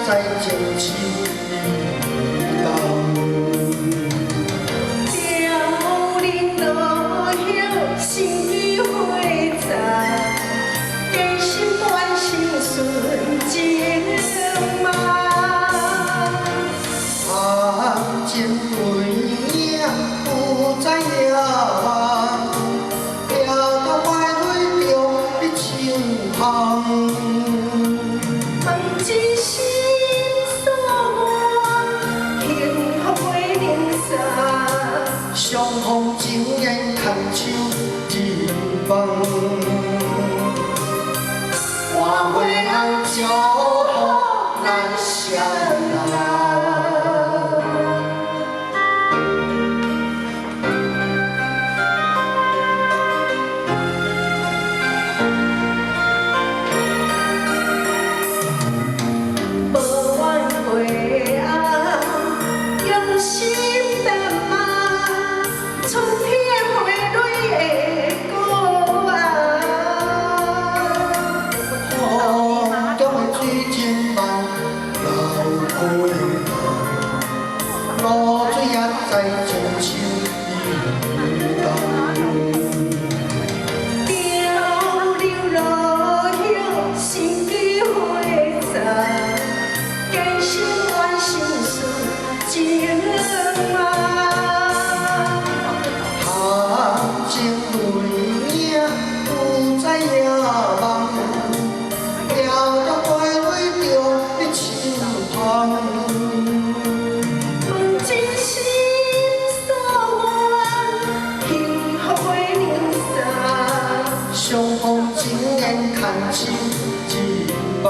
在情深意重。凋零落叶，心已花残，人心短，心瞬间梦。红尘对影不知影，掠到怀里着你心香。梦之心所愿，幸福过人生。相逢情缘牵手一梦，换花人祝福咱相爱。露水也在情深意重，凋零落叶，心已花残，人心短，心瞬间梦。红尘泪影不知影梦，掠到怀里着你心香。相逢情缘牵手一梦。